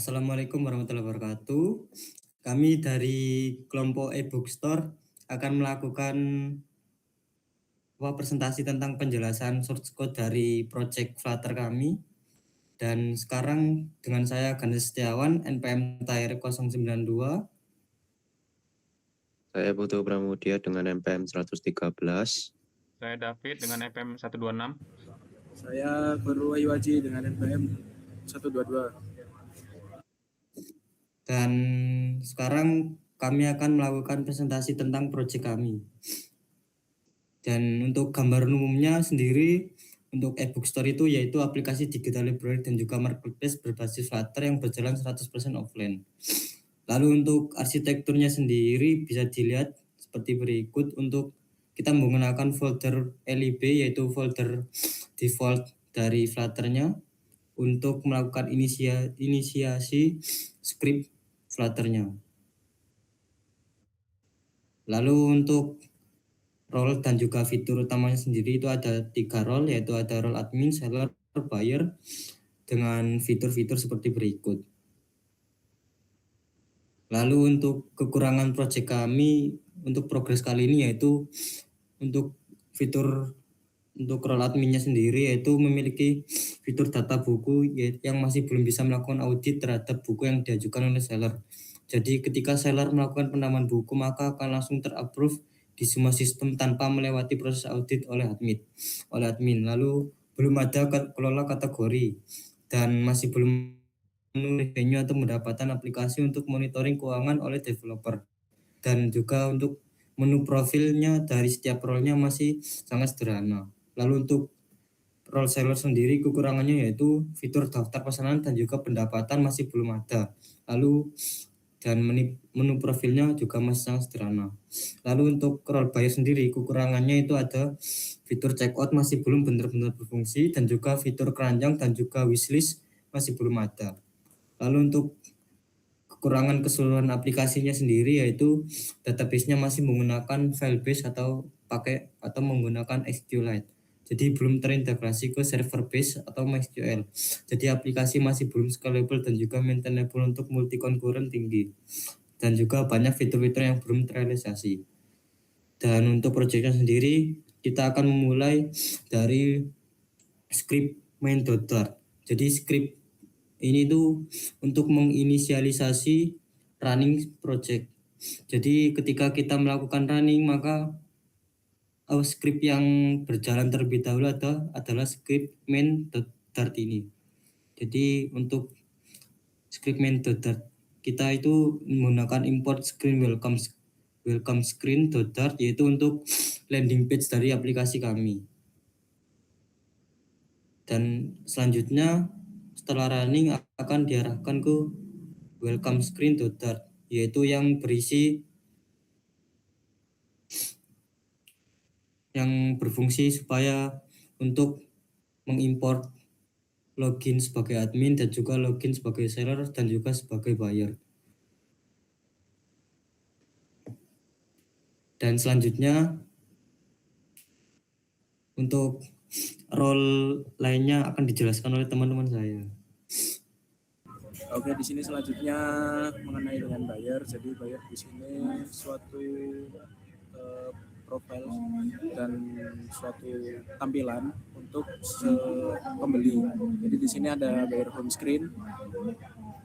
Assalamualaikum warahmatullahi wabarakatuh. Kami dari kelompok e-bookstore akan melakukan presentasi tentang penjelasan source code dari project Flutter kami. Dan sekarang dengan saya Ganesh Setiawan, NPM Tahir 092. Saya Putu Pramudia dengan NPM 113. Saya David dengan NPM 126. Saya Guru Wahyu Haji dengan NPM 122. Dan sekarang kami akan melakukan presentasi tentang proyek kami. Dan untuk gambaran umumnya sendiri, untuk e-bookstore itu yaitu aplikasi digital library dan juga marketplace berbasis Flutter yang berjalan 100% offline. Lalu untuk arsitekturnya sendiri bisa dilihat seperti berikut. Untuk kita menggunakan folder lib yaitu folder default dari Flutter-nya untuk melakukan inisiasi script Flutter-nya. Lalu untuk role dan juga fitur utamanya sendiri itu ada 3 role, yaitu ada role admin, seller, buyer dengan fitur-fitur seperti berikut. Lalu untuk kekurangan project kami untuk progres kali ini yaitu untuk fitur untuk role adminnya sendiri yaitu memiliki fitur data buku yang masih belum bisa melakukan audit terhadap buku yang diajukan oleh seller. Jadi ketika seller melakukan penambahan buku maka akan langsung terapprove di semua sistem tanpa melewati proses audit oleh admin. Lalu belum ada kelola kategori dan masih belum revenue atau pendapatan aplikasi untuk monitoring keuangan oleh developer. Dan juga untuk menu profilnya dari setiap role-nya masih sangat sederhana. Lalu untuk role seller sendiri kekurangannya yaitu fitur daftar pesanan dan juga pendapatan masih belum ada. Lalu dan menu profilnya juga masih sangat sederhana. Lalu untuk role buyer sendiri kekurangannya itu ada fitur checkout masih belum benar-benar berfungsi dan juga fitur keranjang dan juga wishlist masih belum ada. Lalu untuk kekurangan keseluruhan aplikasinya sendiri yaitu database-nya masih menggunakan file base atau menggunakan SQLite. Jadi belum terintegrasi ke server base atau MySQL. Jadi aplikasi masih belum scalable dan juga maintainable untuk multi concurrent tinggi. Dan juga banyak fitur-fitur yang belum terrealisasi. Dan untuk proyeknya sendiri kita akan memulai dari script main.dart. Jadi script ini tuh untuk menginisialisasi running project. Jadi ketika kita melakukan running maka script yang berjalan terlebih dahulu adalah script main.dart ini. Jadi untuk script main.dart kita itu menggunakan import screen welcome screen.dart yaitu untuk landing page dari aplikasi kami. Dan selanjutnya setelah running akan diarahkan ke welcome screen.dart yaitu yang berfungsi supaya untuk mengimport login sebagai admin dan juga login sebagai seller dan juga sebagai buyer. Dan selanjutnya untuk role lainnya akan dijelaskan oleh teman-teman saya. Oke, di sini selanjutnya mengenai dengan buyer. Jadi buyer di sini suatu profil dan suatu tampilan untuk pembeli. Jadi di sini ada buyer home screen.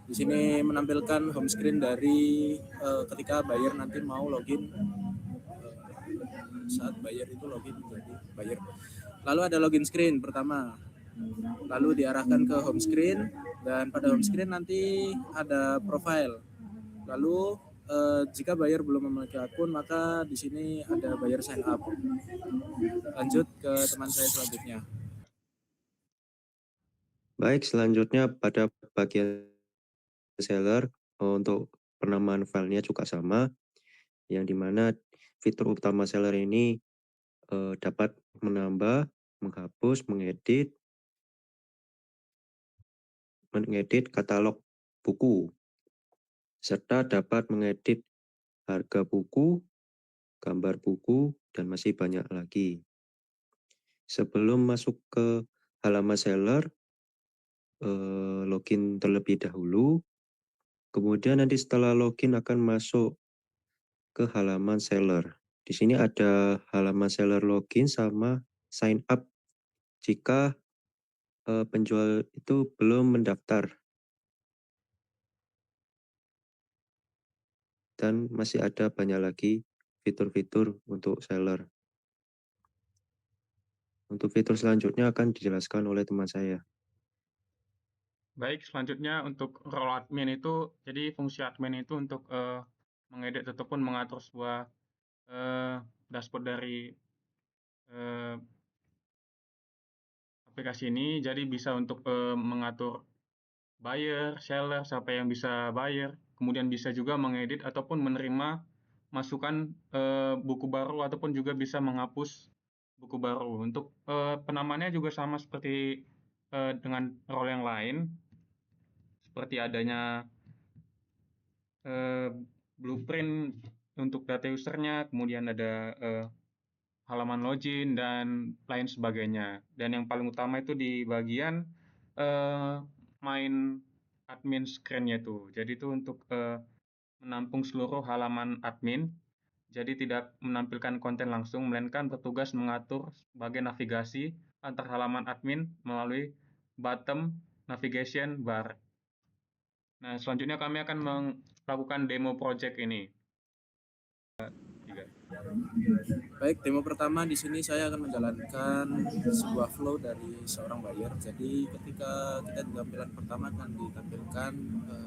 Di sini menampilkan home screen dari ketika buyer nanti mau login, saat buyer itu login menjadi buyer. Lalu ada login screen pertama. Lalu diarahkan ke home screen dan pada home screen nanti ada profile. Lalu jika buyer belum memiliki akun maka di sini ada buyer sign up. Lanjut ke teman saya selanjutnya. Baik, selanjutnya pada bagian seller untuk penamaan filenya juga sama, yang dimana fitur utama seller ini dapat menambah, menghapus, mengedit katalog buku, serta dapat mengedit harga buku, gambar buku, dan masih banyak lagi. Sebelum masuk ke halaman seller, login terlebih dahulu Kemudian nanti setelah login akan masuk ke halaman seller. Di sini ada halaman seller login sama sign up jika penjual itu belum mendaftar. Dan masih ada banyak lagi fitur-fitur untuk seller. Untuk fitur selanjutnya akan dijelaskan oleh teman saya. Baik, selanjutnya untuk role admin itu, jadi fungsi admin itu untuk mengedit ataupun mengatur sebuah dashboard dari aplikasi ini. Jadi bisa untuk mengatur buyer, seller, siapa yang bisa buyer, kemudian bisa juga mengedit ataupun menerima masukan buku baru ataupun juga bisa menghapus buku baru. Untuk penamaannya juga sama seperti dengan role yang lain, seperti adanya blueprint untuk data usernya, kemudian ada halaman login dan lain sebagainya. Dan yang paling utama itu di bagian main admin screen-nya itu. Jadi itu untuk menampung seluruh halaman admin. Jadi tidak menampilkan konten langsung, melainkan bertugas mengatur bagian navigasi antar halaman admin melalui bottom navigation bar. Nah, selanjutnya kami akan melakukan demo project ini. Baik, demo pertama di sini saya akan menjalankan sebuah flow dari seorang buyer. Jadi ketika kita di tampilan pertama akan ditampilkan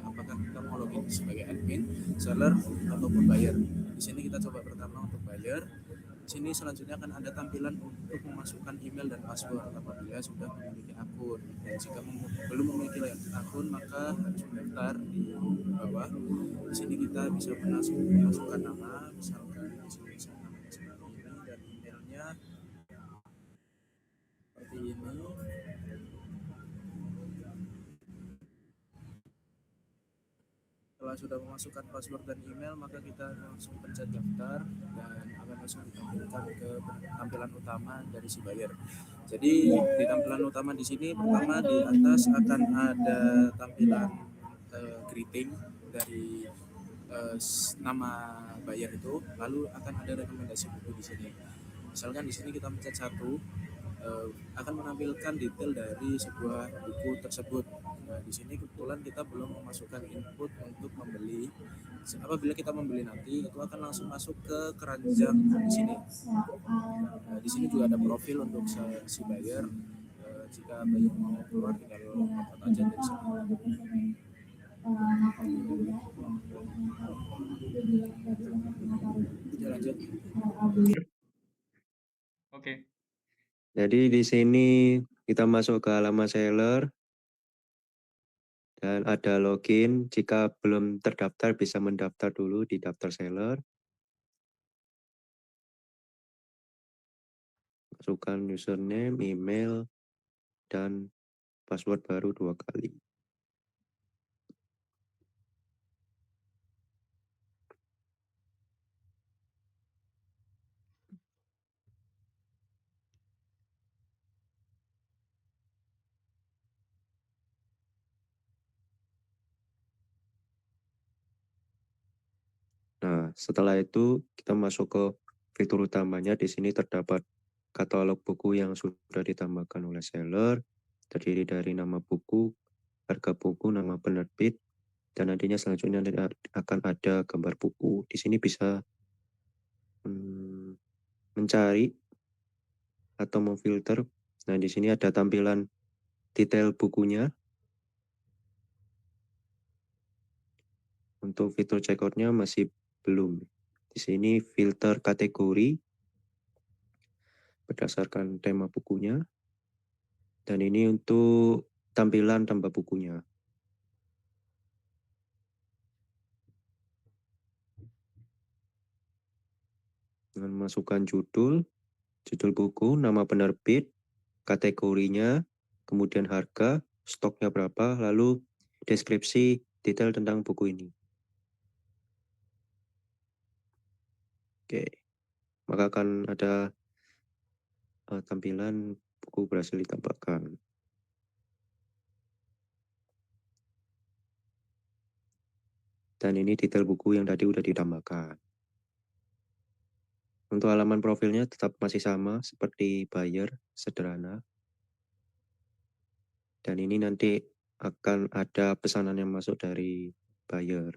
apakah kita mau login sebagai admin, seller ataupun buyer. Di sini kita coba pertama untuk buyer. Di sini selanjutnya akan ada tampilan untuk memasukkan email dan password apabila sudah memiliki akun. Dan jika belum memiliki akun maka harus mendaftar di bawah. Di sini kita bisa memasukkan nama, misalkan di sini saya namanya seperti ini dan emailnya seperti ini. Setelah sudah memasukkan password dan email, maka kita langsung pencet daftar dan akan langsung ditampilkan ke tampilan utama dari si buyer. Jadi di tampilan utama di sini pertama di atas akan ada tampilan greeting dari nama buyer itu, lalu akan ada rekomendasi buku di sini. Misalkan di sini kita pencet satu, akan menampilkan detail dari sebuah buku tersebut. Nah, di sini kebetulan kita belum memasukkan input untuk membeli. Apabila kita membeli nanti, itu akan langsung masuk ke keranjang di sini. Nah, di sini juga ada profil untuk si buyer. Jika buyer mau keluar, tinggal lompat aja dari sini. Ya, lanjut. Oke. Jadi di sini kita masuk ke halaman seller dan ada login. Jika belum terdaftar bisa mendaftar dulu di daftar seller. Masukkan username, email, dan password baru 2 kali. Nah, setelah itu kita masuk ke fitur utamanya. Di sini terdapat katalog buku yang sudah ditambahkan oleh seller, terdiri dari nama buku, harga buku, nama penerbit, dan nantinya selanjutnya akan ada gambar buku. Di sini bisa mencari atau memfilter. Nah, di sini ada tampilan detail bukunya. Untuk fitur checkout-nya masih belum. Di sini filter kategori berdasarkan tema bukunya. Dan ini untuk tampilan tambah bukunya. Dengan masukkan judul buku, nama penerbit, kategorinya, kemudian harga, stoknya berapa, lalu deskripsi detail tentang buku ini. Oke, maka akan ada tampilan buku berhasil ditambahkan. Dan ini detail buku yang tadi udah ditambahkan. Untuk halaman profilnya tetap masih sama seperti buyer, sederhana. Dan ini nanti akan ada pesanan yang masuk dari buyer.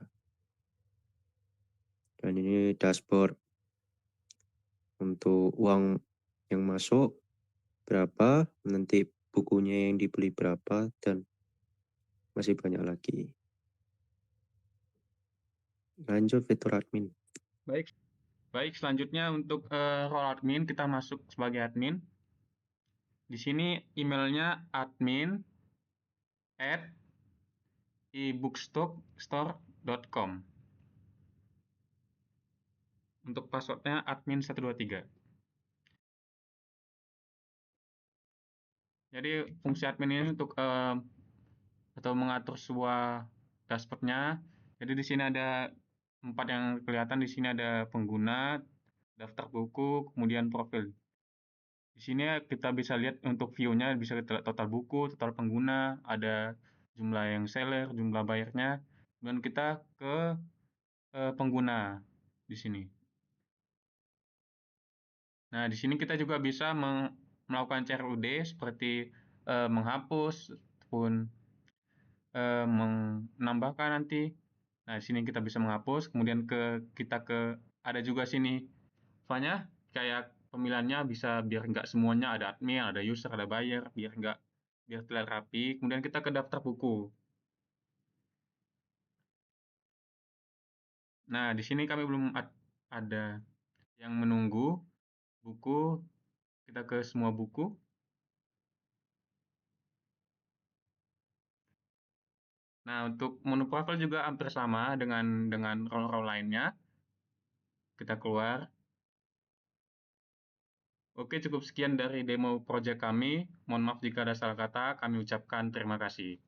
Dan ini dashboard untuk uang yang masuk berapa, nanti bukunya yang dibeli berapa, dan masih banyak lagi. Lanjut fitur admin. Baik, selanjutnya untuk role admin, kita masuk sebagai admin. Di sini emailnya admin@ebookstore.com. Untuk passwordnya admin123. Jadi fungsi admin ini untuk atau mengatur sebuah dashboardnya. Jadi di sini ada 4 yang kelihatan. Di sini ada pengguna, daftar buku, kemudian profil. Di sini kita bisa lihat untuk view-nya, bisa lihat total buku, total pengguna, ada jumlah yang seller, jumlah bayarnya, dan kita ke pengguna di sini. Nah, di sini kita juga bisa melakukan CRUD seperti menghapus ataupun menambahkan nanti. Nah, di sini kita bisa menghapus, kemudian kita ada juga sini apanya kayak pemilihannya bisa biar nggak semuanya ada admin, ada user, ada buyer, biar terlihat rapi. Kemudian kita ke daftar buku. Nah, di sini kami belum ada yang menunggu buku. Kita ke semua buku. Nah, untuk menu profil juga hampir sama dengan role-role lainnya. Kita keluar. Oke, cukup sekian dari demo project kami. Mohon maaf jika ada salah kata. Kami ucapkan terima kasih.